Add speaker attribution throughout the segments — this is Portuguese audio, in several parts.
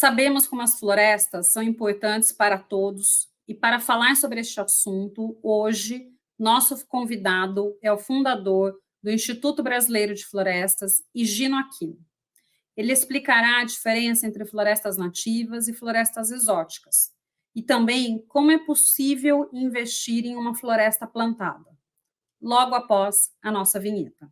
Speaker 1: Sabemos como as florestas são importantes para todos e para falar sobre este assunto, hoje, nosso convidado é o fundador do Instituto Brasileiro de Florestas, Higino Aquino. Ele explicará a diferença entre florestas nativas e florestas exóticas, e também como é possível investir em uma floresta plantada, logo após a nossa vinheta.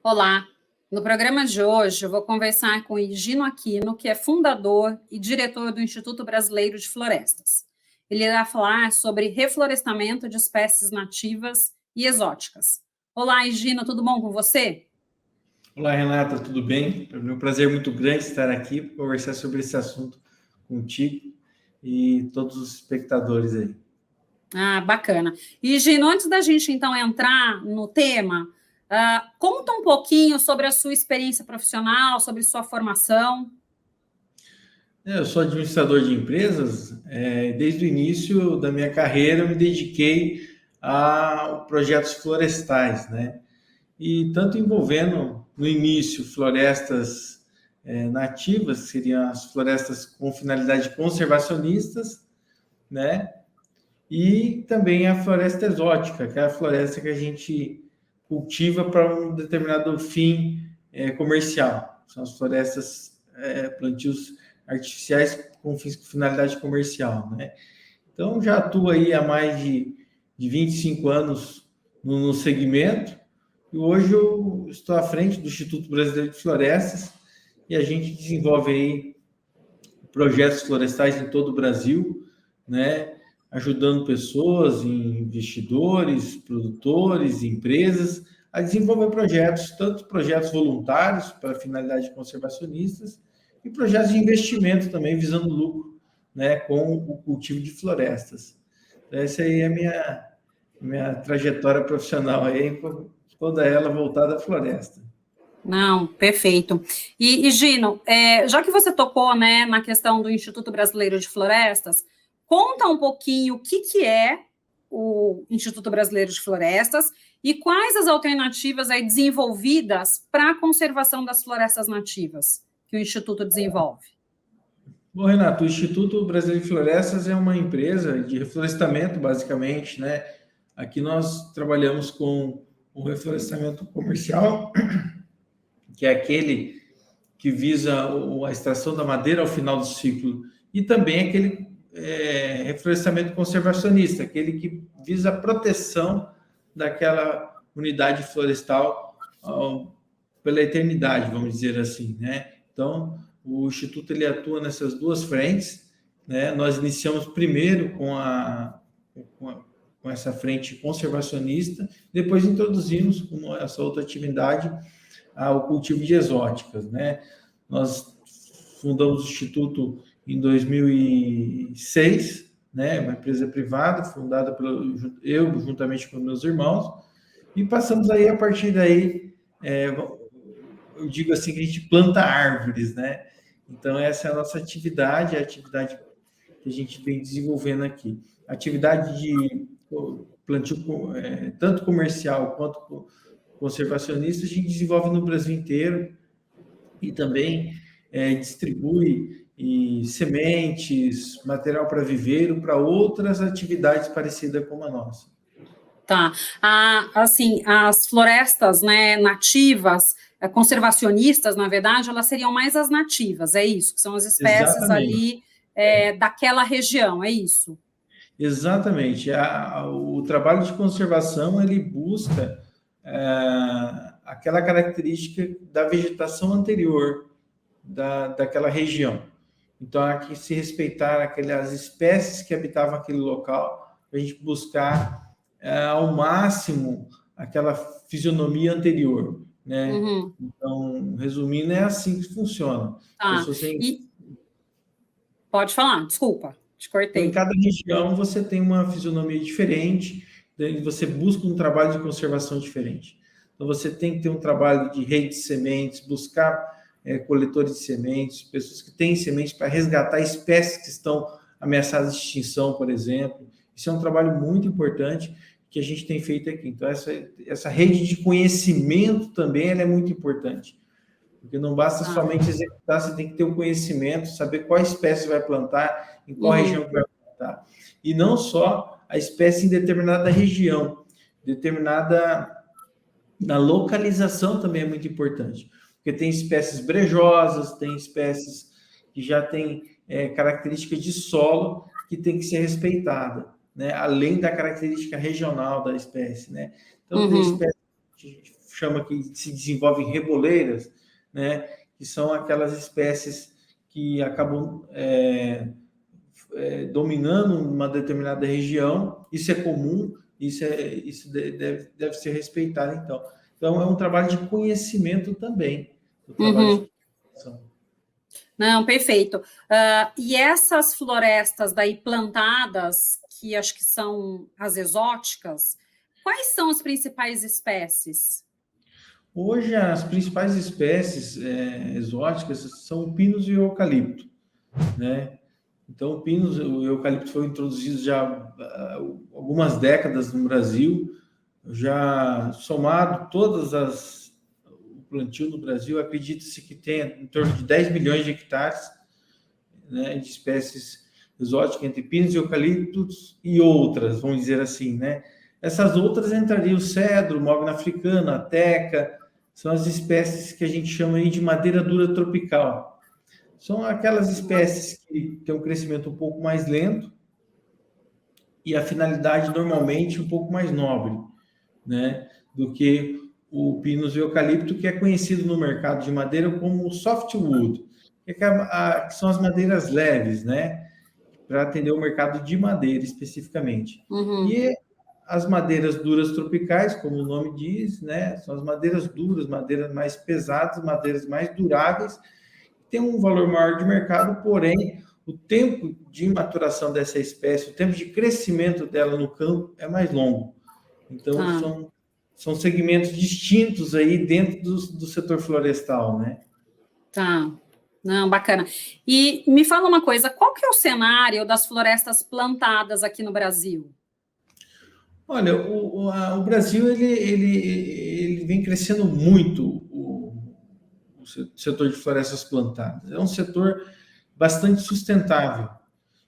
Speaker 1: Olá, no programa de hoje eu vou conversar com Higino Aquino, que é fundador e diretor do Instituto Brasileiro de Florestas. Ele irá falar sobre reflorestamento de espécies nativas e exóticas. Olá, Higino, tudo bom com você?
Speaker 2: Olá, Renata, tudo bem? É um prazer muito grande estar aqui para conversar sobre esse assunto contigo e todos os espectadores aí.
Speaker 1: Bacana. Higino, antes da gente então entrar no tema, conta um pouquinho sobre a sua experiência profissional, sobre sua formação.
Speaker 2: Eu sou administrador de empresas. Desde o início da minha carreira, eu me dediquei a projetos florestais, né? E tanto envolvendo, no início, florestas nativas, que seriam as florestas com finalidade conservacionistas, né? E também a floresta exótica, que é a floresta que a gente cultiva para um determinado fim comercial. São as florestas, plantios artificiais com finalidade comercial, né? Então, já atuo aí há mais de 25 anos no segmento, e hoje eu estou à frente do Instituto Brasileiro de Florestas, e a gente desenvolve aí projetos florestais em todo o Brasil, né? Ajudando pessoas, investidores, produtores, empresas, a desenvolver projetos, tanto projetos voluntários para finalidades conservacionistas e projetos de investimento também visando lucro, né, com o cultivo de florestas. Essa aí é a minha trajetória profissional, aí, toda ela voltada à floresta.
Speaker 1: Não, perfeito. E Gino, já que você tocou, né, na questão do Instituto Brasileiro de Florestas, conta um pouquinho o que é o Instituto Brasileiro de Florestas e quais as alternativas aí desenvolvidas para a conservação das florestas nativas que o Instituto desenvolve.
Speaker 2: Bom, Renato, o Instituto Brasileiro de Florestas é uma empresa de reflorestamento, basicamente, né? Aqui nós trabalhamos com o reflorestamento comercial, que é aquele que visa a extração da madeira ao final do ciclo, e também aquele reflorestamento conservacionista, aquele que visa a proteção daquela unidade florestal pela eternidade, vamos dizer assim, né? Então, o Instituto ele atua nessas duas frentes, né? Nós iniciamos primeiro com essa frente conservacionista, depois introduzimos com essa outra atividade o cultivo de exóticas, né? Nós fundamos o Instituto em 2006, né? Uma empresa privada fundada eu juntamente com meus irmãos, e passamos aí a partir daí, eu digo assim que a gente planta árvores, né? Então essa é a nossa atividade, a atividade que a gente vem desenvolvendo aqui. Atividade de plantio tanto comercial quanto conservacionista a gente desenvolve no Brasil inteiro e também distribui sementes, material para viveiro, para outras atividades parecidas com a nossa.
Speaker 1: Tá. Assim, as florestas, né, nativas, conservacionistas, na verdade, elas seriam mais as nativas, é isso? Que são as espécies Exatamente. Ali daquela região, é isso?
Speaker 2: Exatamente. O trabalho de conservação, ele busca aquela característica da vegetação anterior daquela região. Então, há que se respeitar aquelas espécies que habitavam aquele local, para a gente buscar ao máximo aquela fisionomia anterior, né?
Speaker 1: Uhum.
Speaker 2: Então, resumindo, é assim que funciona.
Speaker 1: Pode falar, desculpa, te cortei.
Speaker 2: Então, em cada região você tem uma fisionomia diferente, daí você busca um trabalho de conservação diferente. Então, você tem que ter um trabalho de rede de sementes, buscar coletores de sementes, pessoas que têm sementes para resgatar espécies que estão ameaçadas de extinção, por exemplo. Isso é um trabalho muito importante que a gente tem feito aqui. Então, essa rede de conhecimento também ela é muito importante, porque não basta somente executar, você tem que ter o conhecimento, saber qual espécie vai plantar, em qual região que vai plantar. E não só a espécie em determinada região, na localização também é muito importante, porque tem espécies brejosas, tem espécies que já têm características de solo que tem que ser respeitada, né? Além da característica regional da espécie, né? Então, tem espécies que a gente chama que se desenvolvem reboleiras, né? Que são aquelas espécies que acabam dominando uma determinada região. Isso é comum, isso deve ser respeitado, então. Então, é um trabalho de conhecimento também. O trabalho de conhecimento.
Speaker 1: Não, perfeito. E essas florestas daí plantadas, que acho que são as exóticas, quais são as principais espécies?
Speaker 2: Hoje, as principais espécies exóticas são o pinus e o eucalipto, né? Então, o eucalipto foi introduzido já há algumas décadas no Brasil, já somado o plantio no Brasil, acredita-se que tem em torno de 10 milhões de hectares, né, de espécies exóticas, entre pinos e eucaliptos e outras, vamos dizer assim, né? Essas outras entrariam o cedro, o mogno africano, a teca, são as espécies que a gente chama aí de madeira dura tropical. São aquelas espécies que têm um crescimento um pouco mais lento e a finalidade normalmente um pouco mais nobre, né, do que o pinus e o eucalipto, que é conhecido no mercado de madeira como softwood, que são as madeiras leves, né, para atender o mercado de madeira especificamente. E as madeiras duras tropicais, como o nome diz, né, são as madeiras duras, madeiras mais pesadas, madeiras mais duráveis, tem um valor maior de mercado, porém, o tempo de maturação dessa espécie, o tempo de crescimento dela no campo é mais longo. Então, são segmentos distintos aí dentro do setor florestal, né?
Speaker 1: Tá. Não, bacana. E me fala uma coisa, qual que é o cenário das florestas plantadas aqui no Brasil?
Speaker 2: Olha, o Brasil, ele vem crescendo muito, o setor de florestas plantadas. É um setor bastante sustentável.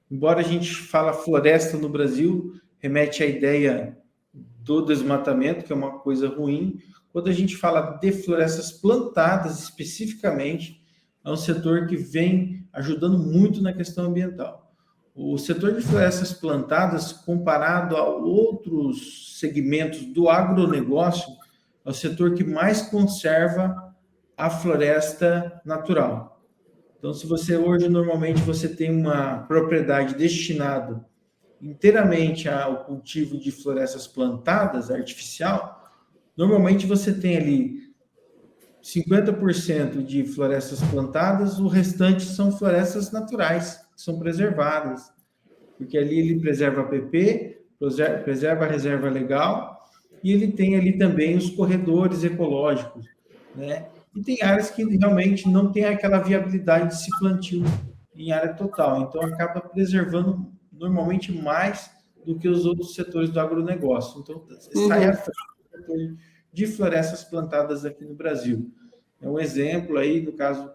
Speaker 2: Embora a gente fala floresta no Brasil, remete à ideia do desmatamento, que é uma coisa ruim. Quando a gente fala de florestas plantadas especificamente, é um setor que vem ajudando muito na questão ambiental. O setor de florestas plantadas, comparado a outros segmentos do agronegócio, é o setor que mais conserva a floresta natural. Então, se você hoje, normalmente, você tem uma propriedade destinada inteiramente ao cultivo de florestas plantadas, artificial, normalmente você tem ali 50% de florestas plantadas, o restante são florestas naturais, que são preservadas, porque ali ele preserva a PP, preserva a reserva legal, e ele tem ali também os corredores ecológicos, né? E tem áreas que realmente não tem aquela viabilidade de se plantio em área total, então acaba preservando normalmente mais do que os outros setores do agronegócio. Então, sai à frente de florestas plantadas aqui no Brasil. É um exemplo aí, no caso,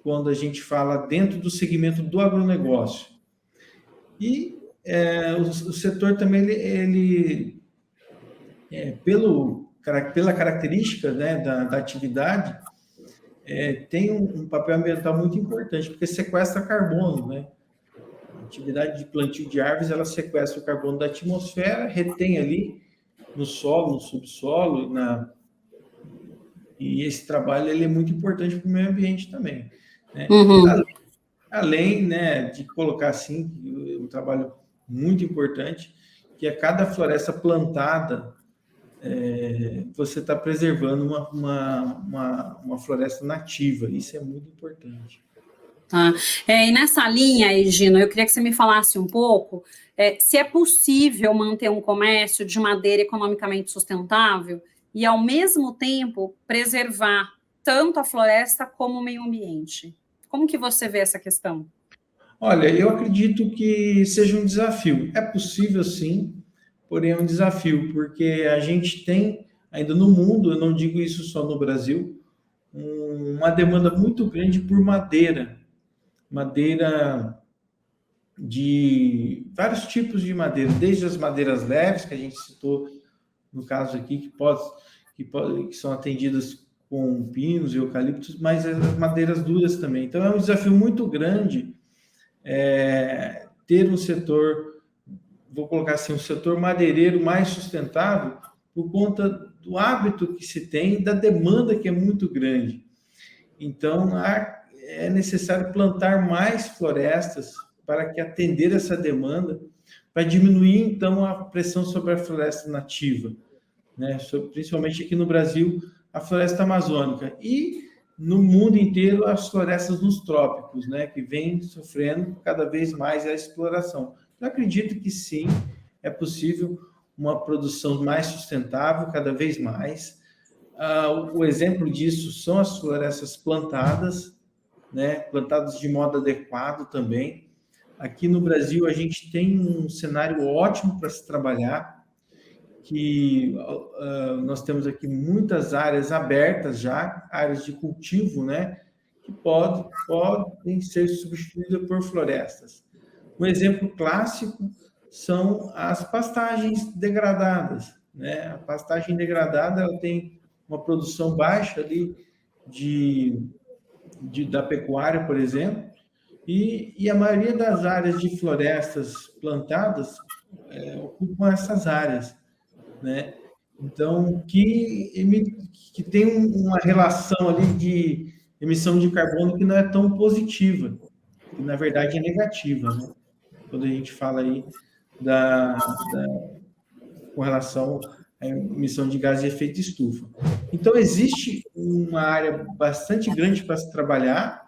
Speaker 2: quando a gente fala dentro do segmento do agronegócio. E o setor também, pela característica, né, da atividade, tem um papel ambiental muito importante, porque sequestra carbono, né? A atividade de plantio de árvores, ela sequestra o carbono da atmosfera, retém ali no solo, no subsolo, e esse trabalho ele é muito importante para o meio ambiente também, né? Além, né, de colocar assim, um trabalho muito importante, que a cada floresta plantada, você está preservando uma floresta nativa. Isso é muito importante.
Speaker 1: Tá. E nessa linha, Gino, eu queria que você me falasse um pouco se é possível manter um comércio de madeira economicamente sustentável e, ao mesmo tempo, preservar tanto a floresta como o meio ambiente? Como que você vê essa questão?
Speaker 2: Olha, eu acredito que seja um desafio. É possível, sim, porém é um desafio, porque a gente tem, ainda no mundo, eu não digo isso só no Brasil, uma demanda muito grande por madeira. Madeira de vários tipos de madeira, desde as madeiras leves, que a gente citou no caso aqui, que são atendidas com pinos e eucaliptos, mas as madeiras duras também. Então é um desafio muito grande ter um setor, vou colocar assim, um setor madeireiro mais sustentável por conta do hábito que se tem e da demanda que é muito grande. Então, é necessário plantar mais florestas para que atender essa demanda, para diminuir, então, a pressão sobre a floresta nativa, né? Principalmente aqui no Brasil, a floresta amazônica. E no mundo inteiro, as florestas nos trópicos, né? Que vêm sofrendo cada vez mais a exploração. Eu acredito que sim, é possível uma produção mais sustentável, cada vez mais. O exemplo disso são as florestas plantadas, né? Plantadas de modo adequado também. Aqui no Brasil, a gente tem um cenário ótimo para se trabalhar, que nós temos aqui muitas áreas abertas já, áreas de cultivo, né? Que podem ser substituídas por florestas. Um exemplo clássico são as pastagens degradadas, né? A pastagem degradada ela tem uma produção baixa ali da pecuária, por exemplo, e a maioria das áreas de florestas plantadas ocupam essas áreas, né? Então, que tem uma relação ali de emissão de carbono que não é tão positiva, que na verdade é negativa, né? Quando a gente fala aí com relação à emissão de gases de efeito estufa. Então, existe uma área bastante grande para se trabalhar,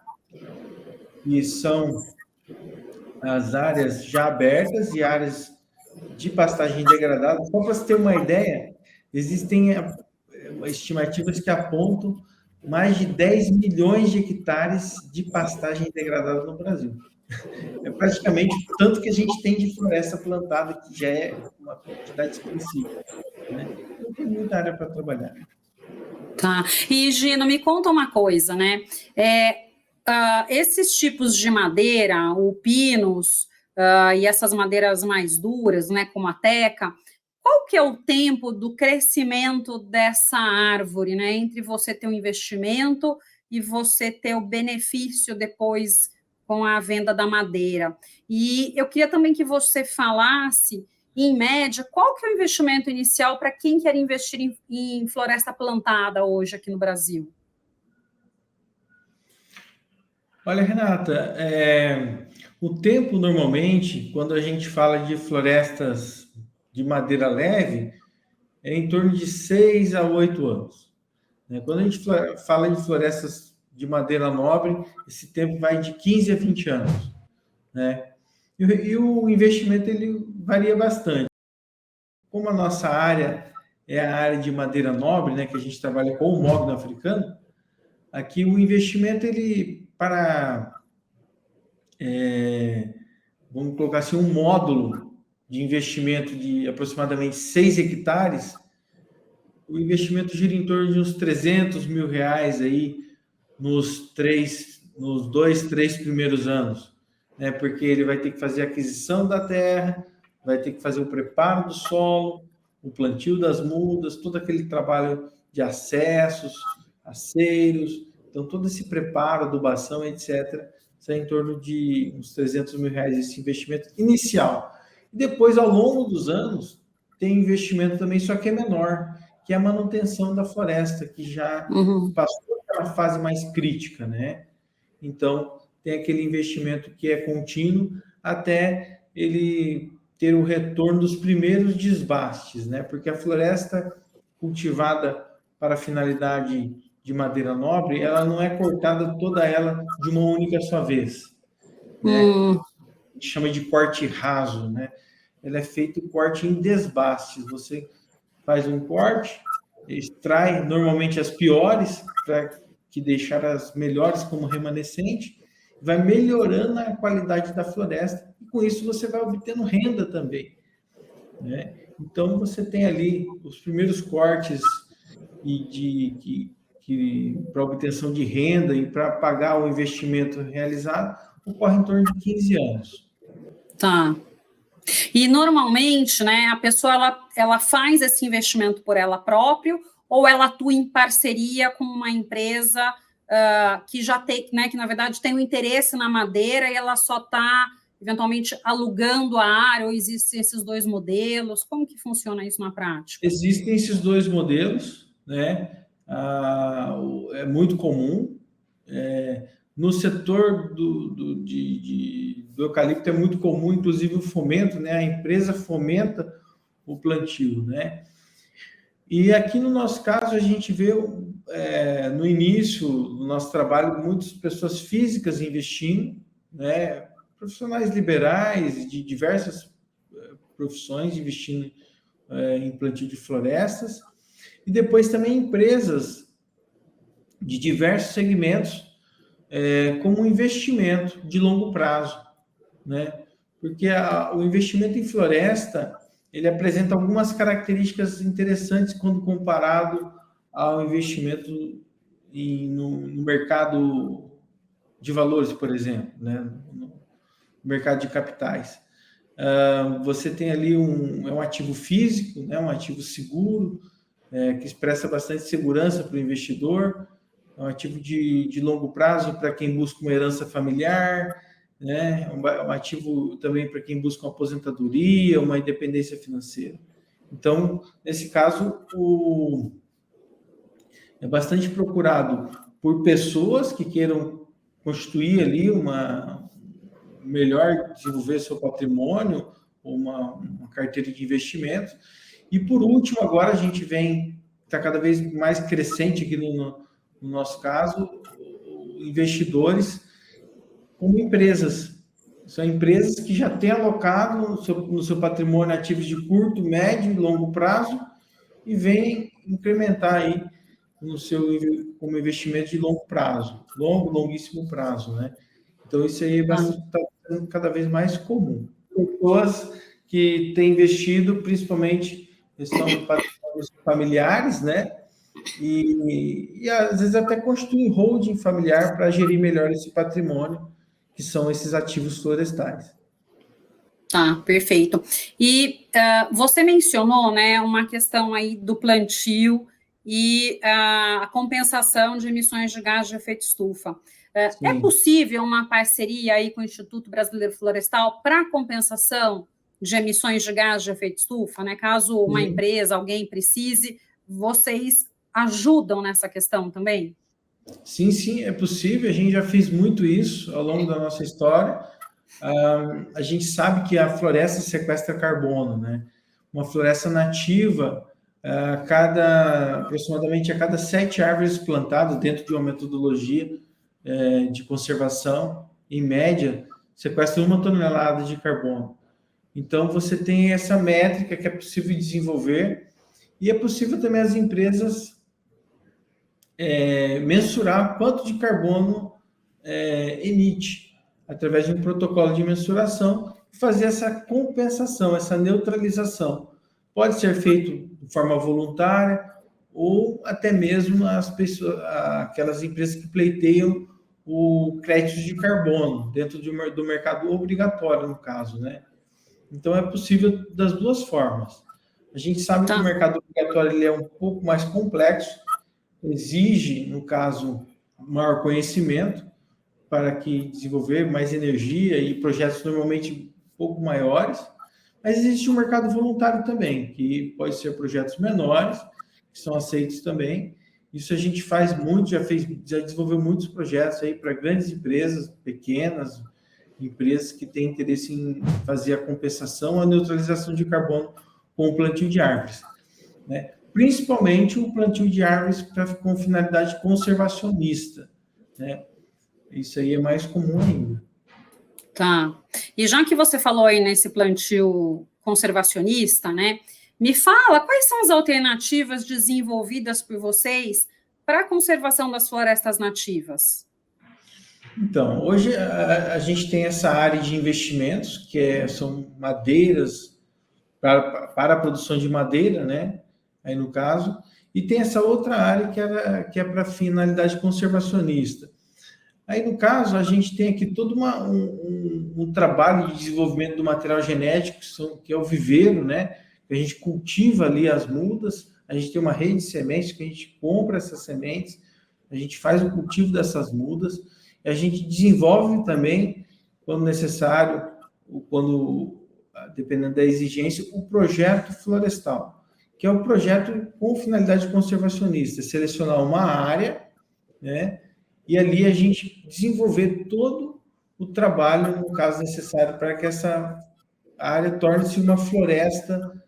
Speaker 2: e são as áreas já abertas e áreas de pastagem degradada. Só para você ter uma ideia, existem estimativas que apontam mais de 10 milhões de hectares de pastagem degradada no Brasil. É praticamente o tanto que a gente tem de floresta plantada, que já é uma quantidade expressiva, né? Então, tem muita área para trabalhar.
Speaker 1: Tá. E, Gino, me conta uma coisa, né? Esses tipos de madeira, o pinus, e essas madeiras mais duras, né, como a teca, qual que é o tempo do crescimento dessa árvore, né? Entre você ter um investimento e você ter o benefício depois com a venda da madeira. E eu queria também que você falasse, em média, qual que é o investimento inicial para quem quer investir em floresta plantada hoje aqui no Brasil?
Speaker 2: Olha, Renata, o tempo normalmente, quando a gente fala de florestas de madeira leve, é em torno de 6 a 8 anos, né? Quando a gente fala de florestas de madeira nobre, esse tempo vai de 15 a 20 anos, né? E o investimento ele varia bastante. Como a nossa área é a área de madeira nobre, né, que a gente trabalha com o mogno africano, aqui o investimento ele vamos colocar assim, um módulo de investimento de aproximadamente 6 hectares, o investimento gira em torno de uns 300 mil reais aí nos 2, 3 primeiros anos, né? Porque ele vai ter que fazer a aquisição da terra, vai ter que fazer o preparo do solo, o plantio das mudas, todo aquele trabalho de acessos, aceiros, então todo esse preparo, adubação, etc., sai em torno de uns 300 mil reais esse investimento inicial. E depois, ao longo dos anos, tem investimento também, só que é menor, que é a manutenção da floresta, que já passou aquela fase mais crítica, né? Então, tem aquele investimento que é contínuo até ele ter o retorno dos primeiros desbastes, né? Porque a floresta cultivada para finalidade de madeira nobre, ela não é cortada toda ela de uma única só vez, né? A gente chama de corte raso, né? Ela é feito corte em desbastes. Você faz um corte, extrai normalmente as piores para que deixar as melhores como remanescente, vai melhorando a qualidade da floresta, e com isso você vai obtendo renda também, né? Então, você tem ali os primeiros cortes para obtenção de renda e para pagar o investimento realizado, ocorre em torno de 15 anos.
Speaker 1: Tá. E normalmente, né, a pessoa ela faz esse investimento por ela própria, ou ela atua em parceria com uma empresa que já tem, né, que na verdade tem um interesse na madeira e ela só está eventualmente alugando a área, ou existem esses dois modelos? Como que funciona isso na prática?
Speaker 2: Existem esses dois modelos, né? É muito comum. No setor do eucalipto é muito comum, inclusive o fomento, né? A empresa fomenta o plantio, né? E aqui no nosso caso a gente vê no início do nosso trabalho muitas pessoas físicas investindo, né? Profissionais liberais de diversas profissões investindo em plantio de florestas, e depois também empresas de diversos segmentos como um investimento de longo prazo, né? Porque o investimento em floresta ele apresenta algumas características interessantes quando comparado ao investimento no mercado de valores, por exemplo, né? No mercado de capitais. Você tem ali um ativo físico, né? Um ativo seguro, que expressa bastante segurança para o investidor, é um ativo de longo prazo para quem busca uma herança familiar, né? Um ativo também para quem busca uma aposentadoria, uma independência financeira. Então, nesse caso, é bastante procurado por pessoas que queiram constituir ali melhor desenvolver seu patrimônio, uma carteira de investimentos. E por último, agora a gente está cada vez mais crescente aqui no nosso caso, investidores como empresas. São empresas que já têm alocado no seu patrimônio ativos de curto, médio e longo prazo e vêm incrementar aí como investimento de longo prazo, longuíssimo prazo, né? Então, isso aí está sendo cada vez mais comum. Pessoas que têm investido, principalmente, questão de patrimônios familiares, né? E às vezes até constituir holding familiar para gerir melhor esse patrimônio, que são esses ativos florestais.
Speaker 1: Tá, perfeito. E você mencionou, né, uma questão aí do plantio e a compensação de emissões de gás de efeito estufa. É possível uma parceria aí com o Instituto Brasileiro Florestal para compensação de emissões de gás de efeito estufa, né? Caso uma empresa, alguém precise, vocês ajudam nessa questão também?
Speaker 2: Sim, é possível. A gente já fez muito isso ao longo da nossa história. A gente sabe que a floresta sequestra carbono, né? Uma floresta nativa, aproximadamente a cada 7 árvores plantadas dentro de uma metodologia de conservação, em média, sequestra 1 tonelada de carbono. Então, você tem essa métrica que é possível desenvolver, e é possível também as empresas mensurar quanto de carbono emite, através de um protocolo de mensuração, fazer essa compensação, essa neutralização. Pode ser feito de forma voluntária, ou até mesmo aquelas empresas que pleiteiam o crédito de carbono, dentro do mercado obrigatório, no caso, né? Então, é possível das duas formas. A gente sabe que o mercado obrigatório ele é um pouco mais complexo, exige, no caso, maior conhecimento para que desenvolver mais energia e projetos normalmente um pouco maiores, mas existe um mercado voluntário também, que pode ser projetos menores, que são aceitos também. Isso a gente faz muito, já desenvolveu muitos projetos aí para grandes empresas, pequenas empresas que têm interesse em fazer a compensação, a neutralização de carbono com o plantio de árvores, né? Principalmente o plantio de árvores com finalidade conservacionista, né? Isso aí é mais comum ainda.
Speaker 1: Tá. E já que você falou aí nesse plantio conservacionista, né? Me fala quais são as alternativas desenvolvidas por vocês para a conservação das florestas nativas?
Speaker 2: Então, hoje a gente tem essa área de investimentos, são madeiras para a produção de madeira, né? Aí no caso, e tem essa outra área que é para finalidade conservacionista. Aí, no caso, a gente tem aqui todo um trabalho de desenvolvimento do material genético, que é o viveiro, né? A gente cultiva ali as mudas, a gente tem uma rede de sementes que a gente compra essas sementes, a gente faz o cultivo dessas mudas, e a gente desenvolve também, quando necessário, dependendo da exigência, o projeto florestal, que é o projeto com finalidade conservacionista, selecionar uma área, né? E ali a gente desenvolver todo o trabalho, no caso necessário, para que essa área torne-se uma floresta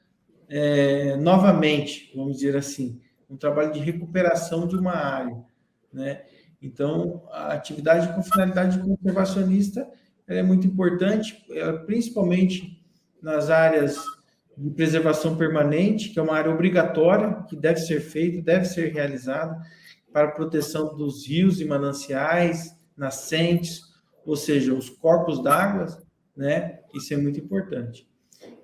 Speaker 2: novamente, vamos dizer assim, um trabalho de recuperação de uma área, né? Então, a atividade com finalidade conservacionista é muito importante, principalmente nas áreas de preservação permanente, que é uma área obrigatória, que deve ser feita, deve ser realizada, para a proteção dos rios e mananciais, nascentes, ou seja, os corpos d'água, né? Isso é muito importante.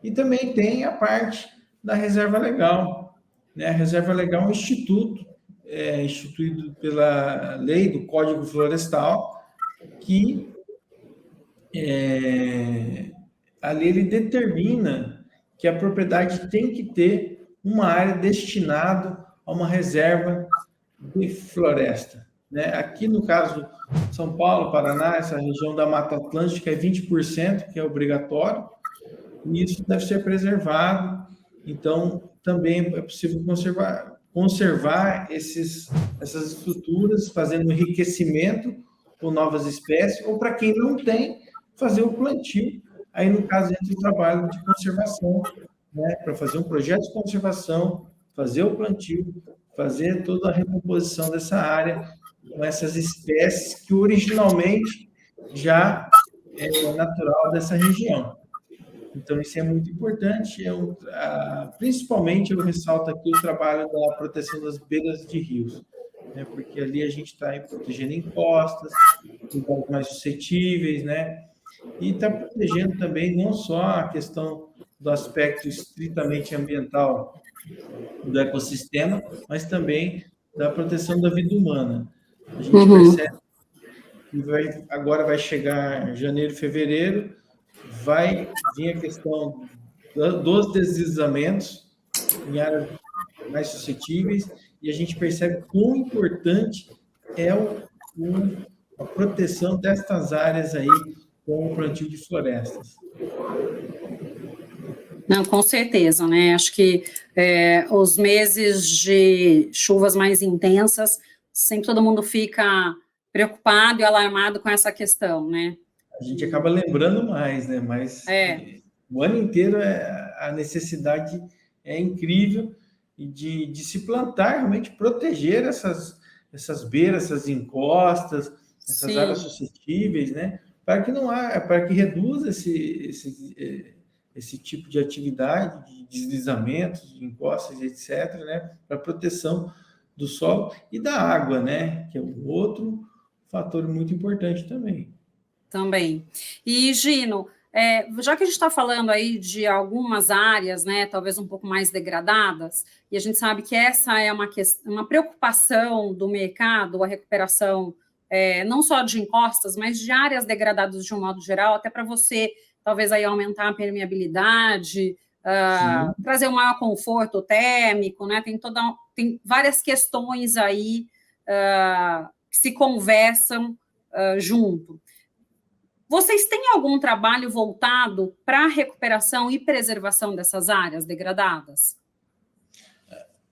Speaker 2: E também tem a parte da reserva legal, né? A reserva legal é um instituto instituído pela lei do Código Florestal, que ali ele determina que a propriedade tem que ter uma área destinada a uma reserva de floresta, né? Aqui no caso São Paulo, Paraná, essa região da Mata Atlântica é 20%, que é obrigatório, e isso deve ser preservado. Então, também é possível conservar essas estruturas, fazendo enriquecimento com novas espécies, ou para quem não tem, fazer o plantio. Aí, no caso, entra o trabalho de conservação, né? Para fazer um projeto de conservação, fazer o plantio, fazer toda a recomposição dessa área com essas espécies que originalmente já é natural dessa região. Então, isso é muito importante. Principalmente, eu ressalto aqui o trabalho da proteção das beiras de rios, né? Porque ali a gente está protegendo encostas, lugares mais suscetíveis, né? E está protegendo também não só a questão do aspecto estritamente ambiental do ecossistema, mas também da proteção da vida humana. A gente percebe que agora vai chegar janeiro, fevereiro, vai vir a questão dos deslizamentos em áreas mais suscetíveis, e a gente percebe quão importante é a proteção destas áreas aí com o plantio de florestas.
Speaker 1: Não, com certeza, né? Acho que os meses de chuvas mais intensas, sempre todo mundo fica preocupado e alarmado com essa questão, né?
Speaker 2: A gente acaba lembrando mais, né? Mas o ano inteiro a necessidade é incrível de se plantar, realmente proteger essas beiras, essas encostas, essas
Speaker 1: Sim.
Speaker 2: áreas suscetíveis, né? Para que reduza esse tipo de atividade, de deslizamentos, de encostas, etc., né? Para proteção do solo e da água, né? Que é um outro fator muito importante também.
Speaker 1: Também. E, Gino, já que a gente está falando aí de algumas áreas, né, talvez um pouco mais degradadas, e a gente sabe que essa é uma preocupação do mercado, a recuperação não só de encostas, mas de áreas degradadas de um modo geral, até para você, talvez, aí aumentar a permeabilidade, trazer um maior conforto térmico, né? Tem várias questões aí que se conversam junto. Vocês têm algum trabalho voltado para a recuperação e preservação dessas áreas degradadas?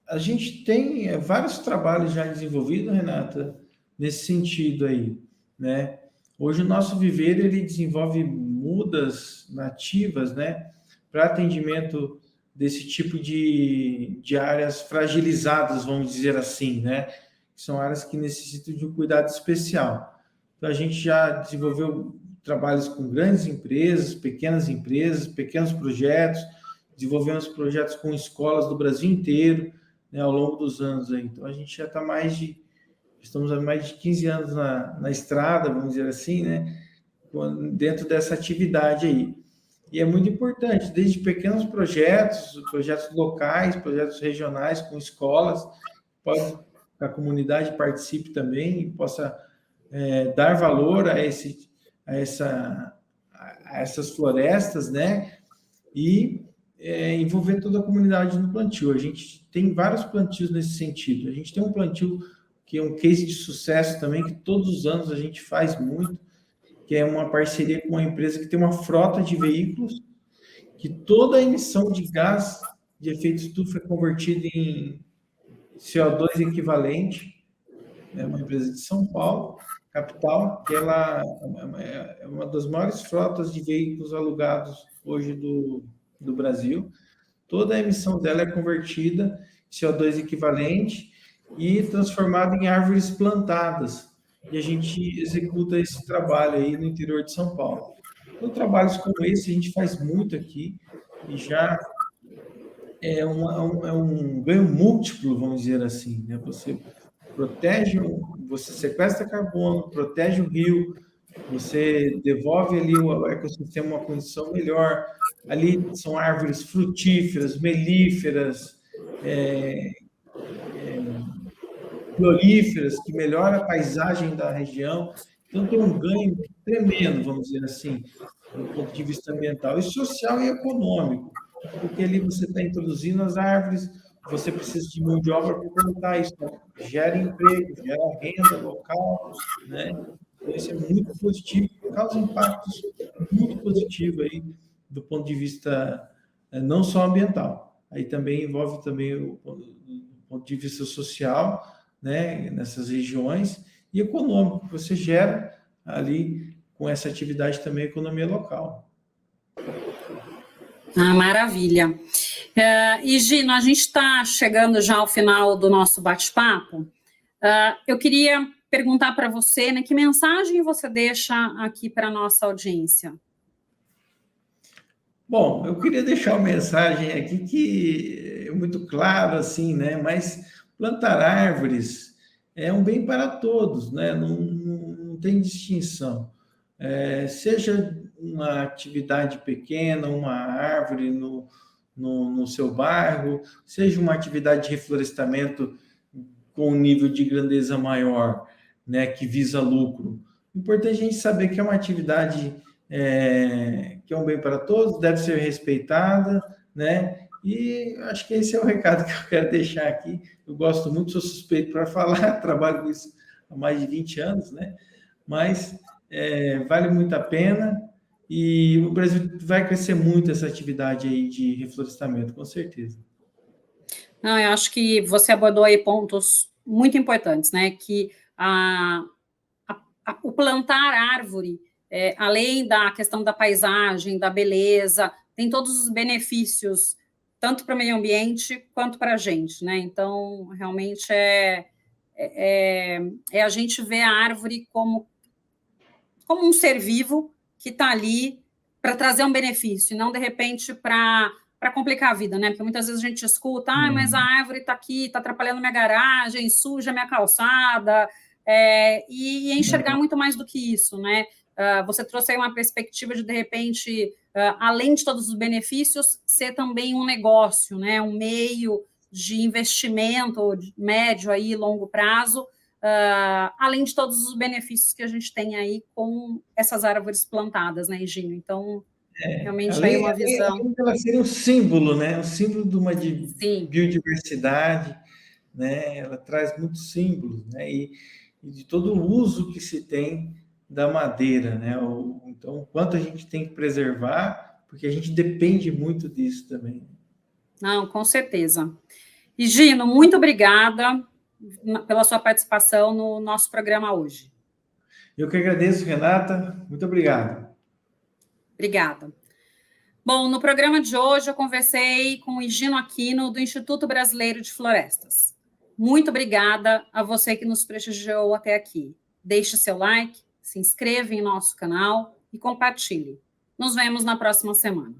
Speaker 2: A gente tem vários trabalhos já desenvolvidos, Renata, nesse sentido aí, né? Hoje o nosso viveiro ele desenvolve mudas nativas, né, para atendimento desse tipo de áreas fragilizadas, vamos dizer assim, né? Que são áreas que necessitam de um cuidado especial. Então a gente já desenvolveu trabalhos com grandes empresas, pequenos projetos, desenvolvemos projetos com escolas do Brasil inteiro, né, ao longo dos anos aí. Então a gente já está mais de Estamos há mais de 15 anos na estrada, vamos dizer assim, né? Dentro dessa atividade aí. E é muito importante, desde pequenos projetos, projetos locais, projetos regionais com escolas, pode que a comunidade participe também e possa dar valor a essas florestas, né? E envolver toda a comunidade no plantio. A gente tem vários plantios nesse sentido. A gente tem um plantio que é um case de sucesso também, que todos os anos a gente faz muito, que é uma parceria com uma empresa que tem uma frota de veículos, que toda a emissão de gás de efeito estufa é convertida em CO2 equivalente. É uma empresa de São Paulo, capital, que ela é uma das maiores frotas de veículos alugados hoje do Brasil. Toda a emissão dela é convertida em CO2 equivalente e transformada em árvores plantadas. E a gente executa esse trabalho aí no interior de São Paulo. Então, trabalhos como esse a gente faz muito aqui e já é um ganho múltiplo, vamos dizer assim, né? Você você sequestra carbono, protege o rio, você devolve ali o ecossistema uma condição melhor. Ali são árvores frutíferas, melíferas, floríferas, que melhora a paisagem da região. Então, tem um ganho tremendo, vamos dizer assim, do ponto de vista ambiental, e social e econômico, porque ali você está introduzindo as árvores, você precisa de mão de obra para plantar isso, né? Gera emprego, gera renda local, né? Então, isso é muito positivo, causa impactos muito positivos aí, do ponto de vista não só ambiental, aí também envolve também o ponto de vista social, né, nessas regiões, e econômico, você gera ali com essa atividade também a economia local.
Speaker 1: Maravilha. E, Gino, a gente está chegando já ao final do nosso bate-papo. Eu queria perguntar para você, né, que mensagem você deixa aqui para a nossa audiência?
Speaker 2: Bom, eu queria deixar uma mensagem aqui que é muito claro, assim, né, mas plantar árvores é um bem para todos, né, não tem distinção. Seja uma atividade pequena, uma árvore no seu bairro, seja uma atividade de reflorestamento com um nível de grandeza maior, né, que visa lucro. O importante é a gente saber que é uma atividade que é um bem para todos, deve ser respeitada, né? E acho que esse é o recado que eu quero deixar aqui. Eu gosto muito, sou suspeito para falar, trabalho com isso há mais de 20 anos, né? Mas vale muito a pena e o Brasil vai crescer muito essa atividade aí de reflorestamento, com certeza.
Speaker 1: Não, eu acho que você abordou aí pontos muito importantes, né? Que o plantar árvore, além da questão da paisagem, da beleza, tem todos os benefícios, tanto para o meio ambiente quanto para a gente, né? Então, realmente a gente vê a árvore como um ser vivo que está ali para trazer um benefício, e não, de repente, para complicar a vida, né? Porque muitas vezes a gente escuta, mas a árvore está aqui, está atrapalhando minha garagem, suja minha calçada, e enxergar muito mais do que isso, né? Você trouxe aí uma perspectiva de repente, além de todos os benefícios, ser também um negócio, né? Um meio de investimento de médio e longo prazo, além de todos os benefícios que a gente tem aí com essas árvores plantadas, né, Gino? Então, realmente aí uma visão...
Speaker 2: Além dela ser um símbolo, né? Um símbolo de uma
Speaker 1: Sim.
Speaker 2: biodiversidade, né? Ela traz muitos símbolos, né? E de todo o uso que se tem da madeira, né? Então, o quanto a gente tem que preservar, porque a gente depende muito disso também.
Speaker 1: Não, com certeza. E, Gino, muito obrigada pela sua participação no nosso programa hoje.
Speaker 2: Eu que agradeço, Renata. Muito obrigado.
Speaker 1: Obrigada. Bom, no programa de hoje eu conversei com o Gino Aquino, do Instituto Brasileiro de Florestas. Muito obrigada a você que nos prestigiou até aqui. Deixe seu like, se inscreva em nosso canal e compartilhe. Nos vemos na próxima semana.